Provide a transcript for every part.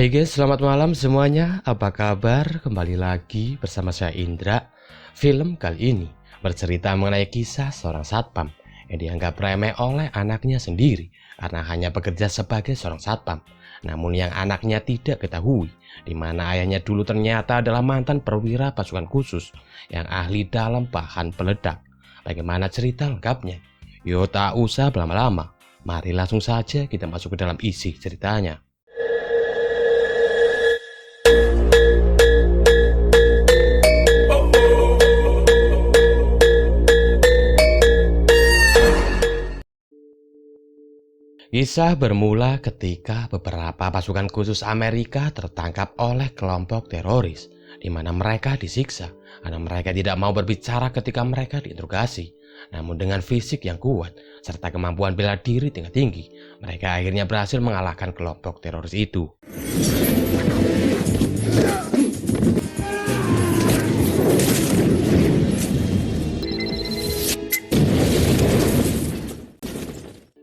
Hai guys, selamat malam semuanya. Apa kabar? Kembali lagi bersama saya Indra. Film kali ini bercerita mengenai kisah seorang satpam yang dianggap remeh oleh anaknya sendiri karena hanya bekerja sebagai seorang satpam. Namun yang anaknya tidak ketahui, di mana ayahnya dulu ternyata adalah mantan perwira pasukan khusus yang ahli dalam bahan peledak. Bagaimana cerita lengkapnya? Yo, tak usah berlama-lama. Mari langsung saja kita masuk ke dalam isi ceritanya. Kisah bermula ketika beberapa pasukan khusus Amerika tertangkap oleh kelompok teroris, di mana mereka disiksa karena mereka tidak mau berbicara ketika mereka diinterogasi. Namun dengan fisik yang kuat serta kemampuan bela diri tingkat tinggi, mereka akhirnya berhasil mengalahkan kelompok teroris itu.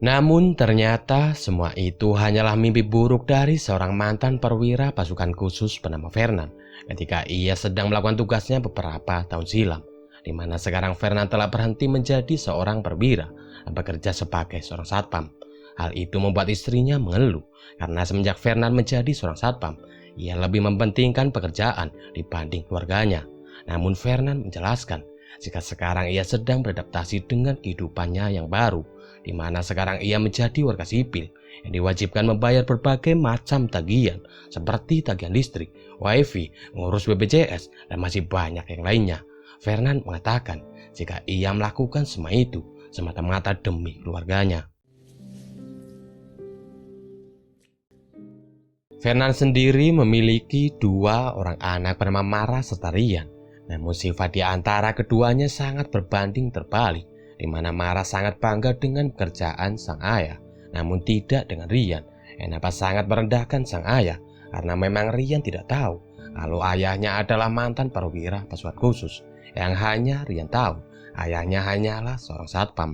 Namun ternyata semua itu hanyalah mimpi buruk dari seorang mantan perwira pasukan khusus bernama Vernan ketika ia sedang melakukan tugasnya beberapa tahun silam, di mana sekarang Vernan telah berhenti menjadi seorang perwira dan bekerja sebagai seorang satpam. Hal itu membuat istrinya mengeluh karena semenjak Vernan menjadi seorang satpam, ia lebih mementingkan pekerjaan dibanding keluarganya. Namun Vernan menjelaskan jika sekarang ia sedang beradaptasi dengan kehidupannya yang baru, di mana sekarang ia menjadi warga sipil yang diwajibkan membayar berbagai macam tagihan seperti tagihan listrik, wifi, ngurus BPJS, dan masih banyak yang lainnya. Vernan mengatakan jika ia melakukan semua itu semata-mata demi keluarganya. Vernan sendiri memiliki dua orang anak bernama Mara serta Rian. Namun sifat di antara keduanya sangat berbanding terbalik, di mana Mara sangat bangga dengan pekerjaan sang ayah, namun tidak dengan Rian yang dapat sangat merendahkan sang ayah karena memang Rian tidak tahu kalau ayahnya adalah mantan perwira pasukan khusus. Yang hanya Rian tahu, ayahnya hanyalah seorang satpam.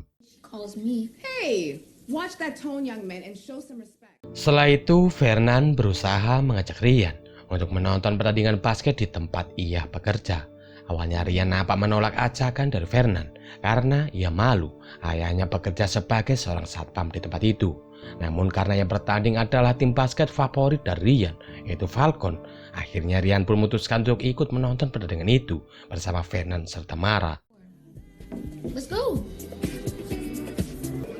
Hey, watch that tone, young man, and show some respect. Setelah itu, Vernan berusaha mengajak Rian untuk menonton pertandingan basket di tempat ia bekerja. Awalnya Rian nampak menolak ajakan dari Vernan karena ia malu ayahnya bekerja sebagai seorang satpam di tempat itu. Namun karena yang bertanding adalah tim basket favorit dari Rian, yaitu Falcon, akhirnya Rian pun memutuskan untuk ikut menonton pertandingan itu bersama Vernan serta Mara. Let's go.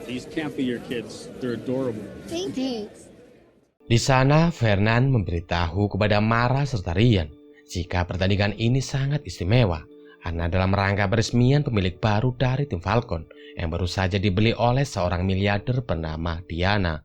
These can't be your kids. They're adorable. Thanks. Di sana Vernan memberitahu kepada Mara serta Rian jika pertandingan ini sangat istimewa karena dalam rangka peresmian pemilik baru dari tim Falcon yang baru saja dibeli oleh seorang miliarder bernama Diana.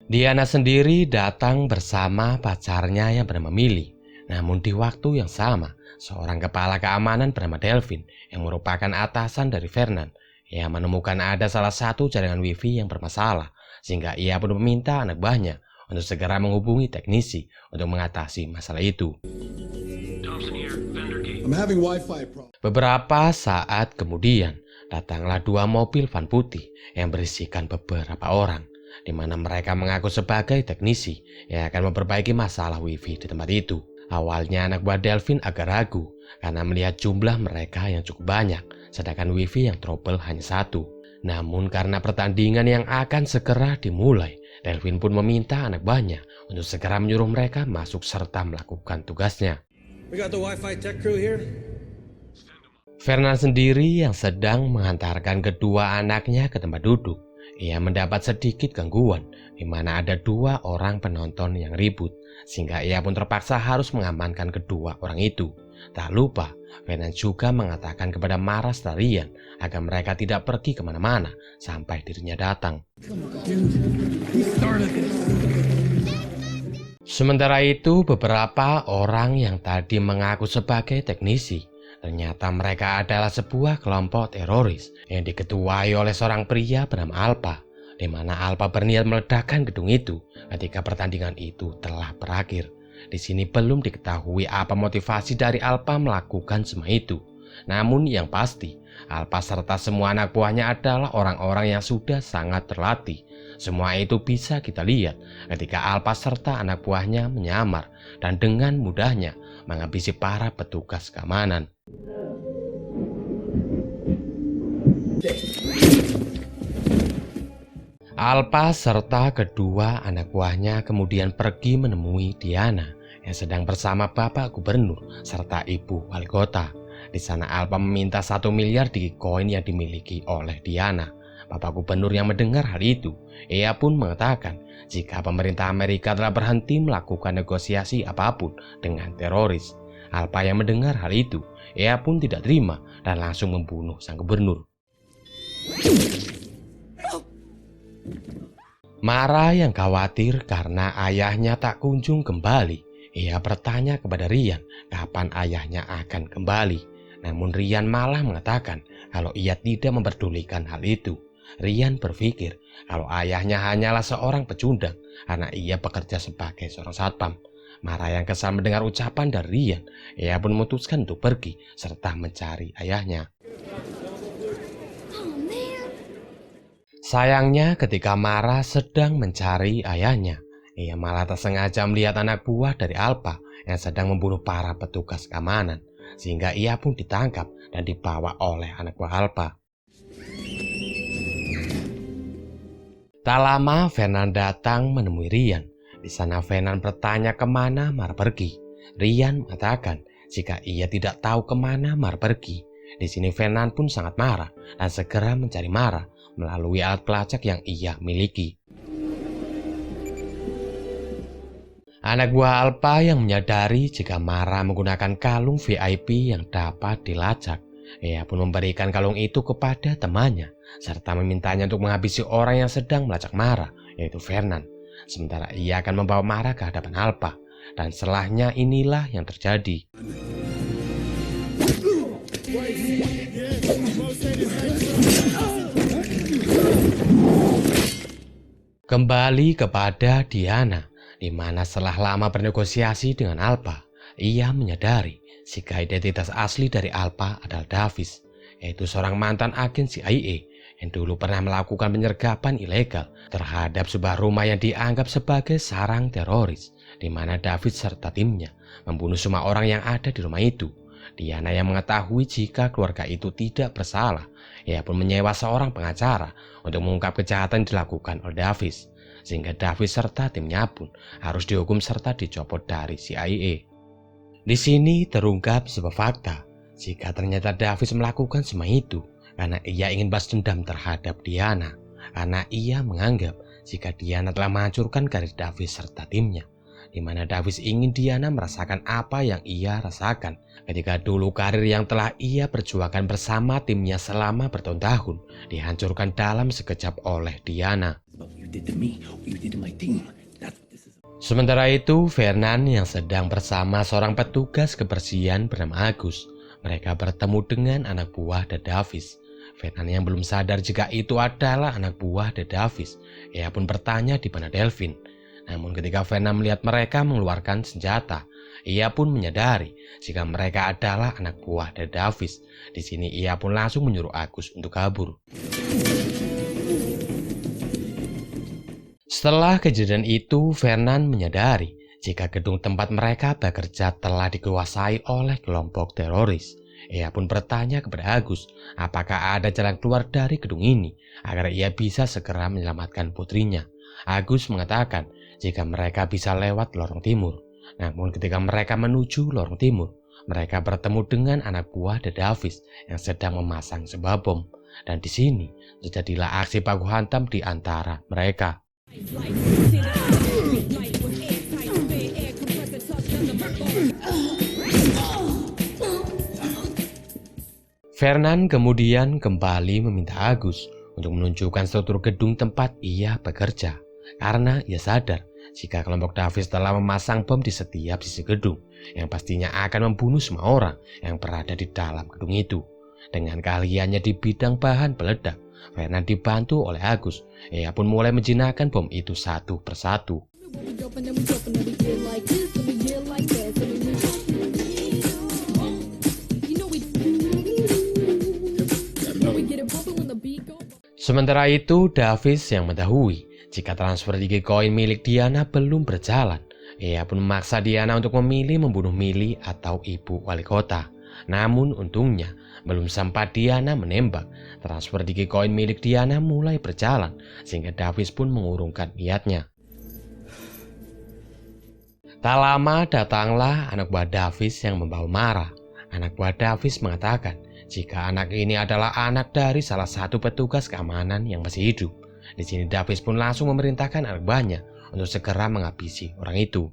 Diana sendiri datang bersama pacarnya yang bernama Millie. Namun di waktu yang sama, seorang kepala keamanan bernama Delvin yang merupakan atasan dari Vernan yang menemukan ada salah satu jaringan wifi yang bermasalah, sehingga ia pun meminta anak buahnya untuk segera menghubungi teknisi untuk mengatasi masalah itu. Beberapa saat kemudian, datanglah dua mobil van putih yang berisikan beberapa orang, di mana mereka mengaku sebagai teknisi yang akan memperbaiki masalah wifi di tempat itu. Awalnya anak buah Delvin agak ragu karena melihat jumlah mereka yang cukup banyak, sedangkan wifi yang trouble hanya satu. Namun karena pertandingan yang akan segera dimulai, Delvin pun meminta anak buahnya untuk segera menyuruh mereka masuk serta melakukan tugasnya. Vernan sendiri yang sedang menghantarkan kedua anaknya ke tempat duduk, ia mendapat sedikit gangguan di mana ada dua orang penonton yang ribut, sehingga ia pun terpaksa harus mengamankan kedua orang itu. Tak lupa, Vernan juga mengatakan kepada Mara dan Rian agar mereka tidak pergi kemana-mana sampai dirinya datang. Sementara itu, beberapa orang yang tadi mengaku sebagai teknisi, ternyata mereka adalah sebuah kelompok teroris yang diketuai oleh seorang pria bernama Alpha, di mana Alpha berniat meledakkan gedung itu ketika pertandingan itu telah berakhir. Di sini belum diketahui apa motivasi dari Alpha melakukan semua itu. Namun yang pasti, Alpa serta semua anak buahnya adalah orang-orang yang sudah sangat terlatih. Semua itu bisa kita lihat ketika Alpa serta anak buahnya menyamar dan dengan mudahnya menghabisi para petugas keamanan. Alpa serta kedua anak buahnya kemudian pergi menemui Diana yang sedang bersama Bapak Gubernur serta Ibu Wali Kota. Di sana Alpa meminta 1 miliar di koin yang dimiliki oleh Diana. Bapak Gubernur yang mendengar hal itu, ia pun mengatakan jika pemerintah Amerika telah berhenti melakukan negosiasi apapun dengan teroris. Alpa yang mendengar hal itu, ia pun tidak terima dan langsung membunuh sang gubernur. Mara yang khawatir karena ayahnya tak kunjung kembali, ia bertanya kepada Rian kapan ayahnya akan kembali. Namun Rian malah mengatakan kalau ia tidak memperdulikan hal itu. Rian berpikir kalau ayahnya hanyalah seorang pecundang karena ia bekerja sebagai seorang satpam. Mara yang kesal mendengar ucapan dari Rian, ia pun memutuskan untuk pergi serta mencari ayahnya. Sayangnya ketika Mara sedang mencari ayahnya, ia malah tersengaja melihat anak buah dari Alpa yang sedang membunuh para petugas keamanan, sehingga ia pun ditangkap dan dibawa oleh anak buah Alpa. Tak lama Fernan datang menemui Rian. Di sana Fernan bertanya kemana Mara pergi. Rian mengatakan jika ia tidak tahu kemana Mara pergi. Di sini Fernan pun sangat marah dan segera mencari Mara melalui alat pelacak yang ia miliki. Anak buah Alpa yang menyadari jika Mara menggunakan kalung VIP yang dapat dilacak. Ia pun memberikan kalung itu kepada temannya serta memintanya untuk menghabisi orang yang sedang melacak Mara, yaitu Fernan. Sementara ia akan membawa Mara ke hadapan Alpa, dan setelahnya inilah yang terjadi. Kembali kepada Diana, di mana setelah lama bernegosiasi dengan Alpa, ia menyadari jika identitas asli dari Alpa adalah Davis, yaitu seorang mantan agen CIA yang dulu pernah melakukan penyergapan ilegal terhadap sebuah rumah yang dianggap sebagai sarang teroris, di mana Davis serta timnya membunuh semua orang yang ada di rumah itu. Diana yang mengetahui jika keluarga itu tidak bersalah, ia pun menyewa seorang pengacara untuk mengungkap kejahatan yang dilakukan oleh Davis, sehingga Davis serta timnya pun harus dihukum serta dicopot dari CIA. Di sini terungkap sebuah fakta, jika ternyata Davis melakukan semua itu karena ia ingin balas dendam terhadap Diana, karena ia menganggap jika Diana telah menghancurkan karir Davis serta timnya, di mana Davis ingin Diana merasakan apa yang ia rasakan ketika dulu karir yang telah ia perjuangkan bersama timnya selama bertahun-tahun dihancurkan dalam sekejap oleh Diana. Sementara itu, Fernan yang sedang bersama seorang petugas kebersihan bernama Agus. Mereka bertemu dengan anak buah dari Davis. Fernan yang belum sadar jika itu adalah anak buah dari Davis. Ia pun bertanya di mana Delvin. Namun ketika Fernan melihat mereka mengeluarkan senjata, ia pun menyadari jika mereka adalah anak buah dari Davis. Di sini ia pun langsung menyuruh Agus untuk kabur. Setelah kejadian itu, Fernan menyadari jika gedung tempat mereka bekerja telah dikuasai oleh kelompok teroris. Ia pun bertanya kepada Agus apakah ada jalan keluar dari gedung ini agar ia bisa segera menyelamatkan putrinya. Agus mengatakan jika mereka bisa lewat lorong timur. Namun ketika mereka menuju lorong timur, mereka bertemu dengan anak buah dari Davis yang sedang memasang sebuah bom. Dan di sini terjadilah aksi baku hantam di antara mereka. Fernan kemudian kembali meminta Agus untuk menunjukkan struktur gedung tempat ia bekerja, karena ia sadar jika kelompok Davis telah memasang bom di setiap sisi gedung yang pastinya akan membunuh semua orang yang berada di dalam gedung itu. Dengan keahliannya di bidang bahan peledak, Fernan dibantu oleh Agus. Ia pun mulai menjinakkan bom itu satu persatu. Sementara itu, Davis yang mendahului jika transfer Dogecoin milik Diana belum berjalan. Ia pun memaksa Diana untuk memilih membunuh Millie atau ibu wali kota. Namun untungnya, belum sempat Diana menembak, transfer Dogecoin milik Diana mulai berjalan, sehingga Davis pun mengurungkan niatnya. Tak lama datanglah anak buah Davis yang membawa marah. Anak buah Davis mengatakan jika anak ini adalah anak dari salah satu petugas keamanan yang masih hidup. Di sini Davis pun langsung memerintahkan anak buahnya untuk segera menghabisi orang itu.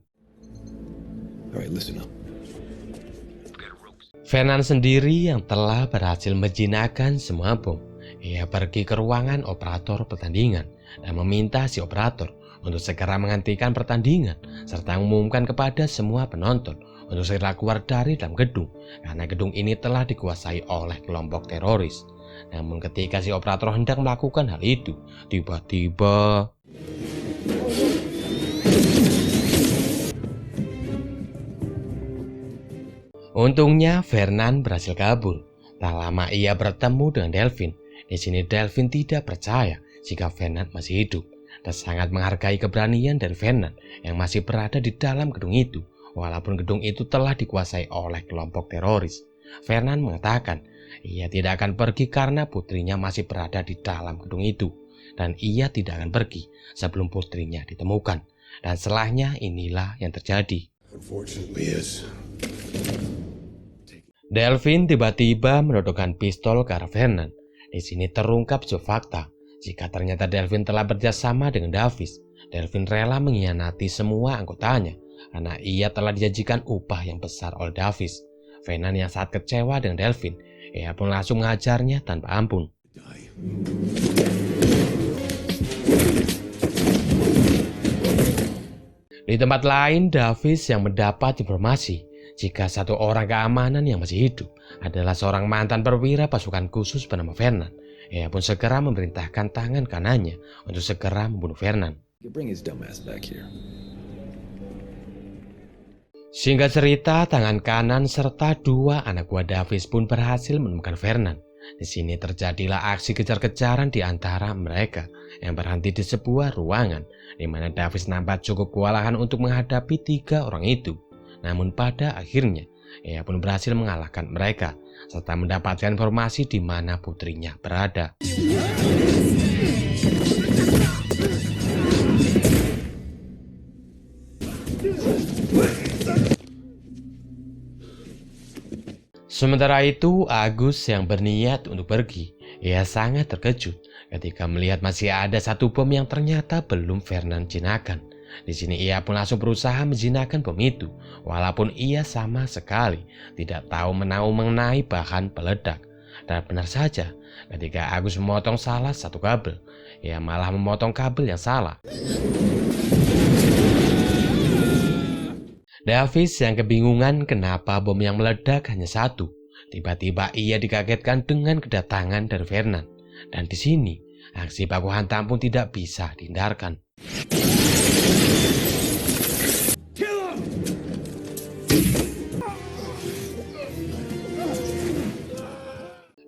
Vernon sendiri yang telah berhasil menjinakkan semua bom. Ia pergi ke ruangan operator pertandingan dan meminta si operator untuk segera menghentikan pertandingan serta mengumumkan kepada semua penonton untuk segera keluar dari dalam gedung karena gedung ini telah dikuasai oleh kelompok teroris. Namun ketika si operator hendak melakukan hal itu, tiba-tiba untungnya Vernon berhasil kabur. Tak lama ia bertemu dengan Delphine. Di sini Delphine tidak percaya jika Vernon masih hidup dan sangat menghargai keberanian dari Vernon yang masih berada di dalam gedung itu, walaupun gedung itu telah dikuasai oleh kelompok teroris. Vernon mengatakan ia tidak akan pergi karena putrinya masih berada di dalam gedung itu, dan ia tidak akan pergi sebelum putrinya ditemukan. Dan setelahnya inilah yang terjadi. Delphine tiba-tiba menodongkan pistol ke arah Vernon. Di sini terungkap sebuah fakta. Jika ternyata Delphine telah bekerjasama dengan Davis, Delphine rela mengkhianati semua anggotanya karena ia telah dijanjikan upah yang besar oleh Davis. Vernon yang sangat kecewa dengan Delphine, ia pun langsung mengajarnya tanpa ampun. Di tempat lain, Davis yang mendapat informasi jika satu orang keamanan yang masih hidup adalah seorang mantan perwira pasukan khusus bernama Vernon. Ia pun segera memerintahkan tangan kanannya untuk segera membunuh Vernon. Singkat cerita, tangan kanan serta dua anak buah Davis pun berhasil menemukan Vernon. Di sini terjadilah aksi kejar-kejaran di antara mereka yang berhenti di sebuah ruangan di mana Davis nampak cukup kewalahan untuk menghadapi tiga orang itu. Namun pada akhirnya, ia pun berhasil mengalahkan mereka serta mendapatkan informasi di mana putrinya berada. Sementara itu, Agus yang berniat untuk pergi, ia sangat terkejut ketika melihat masih ada satu bom yang ternyata belum Vernon jinakan. Di sini ia pun langsung berusaha menjinakkan bom itu, walaupun ia sama sekali tidak tahu mengenai bahan peledak. Dan benar saja, ketika Agus memotong salah satu kabel, ia malah memotong kabel yang salah. Davis yang kebingungan kenapa bom yang meledak hanya satu. Tiba-tiba ia dikagetkan dengan kedatangan dari Vernon. Dan di sini, aksi baku hantam pun tidak bisa dihindarkan.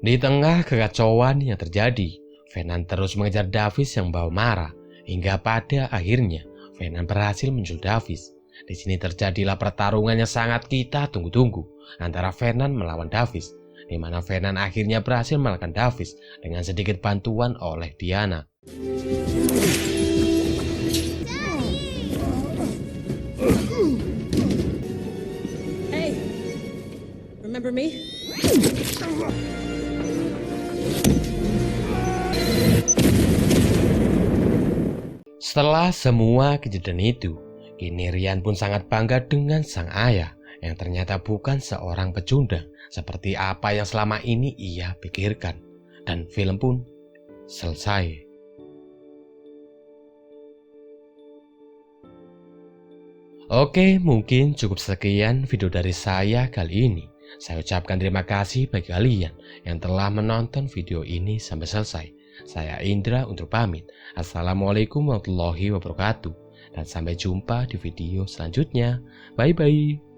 Di tengah kekacauan yang terjadi, Vernon terus mengejar Davis yang bawa marah, hingga pada akhirnya Vernon berhasil menculik Davis. Di sini terjadilah pertarungan yang sangat kita tunggu-tunggu antara Vernon melawan Davis, di mana Vernon akhirnya berhasil mengalahkan Davis dengan sedikit bantuan oleh Diana. Hey, remember me? Setelah semua kejadian itu, kini Ryan pun sangat bangga dengan sang ayah yang ternyata bukan seorang pecundang seperti apa yang selama ini ia pikirkan. Dan film pun selesai. Oke, mungkin cukup sekian video dari saya kali ini. Saya ucapkan terima kasih bagi kalian yang telah menonton video ini sampai selesai. Saya Indra untuk pamit. Assalamualaikum warahmatullahi wabarakatuh. Dan sampai jumpa di video selanjutnya. Bye-bye.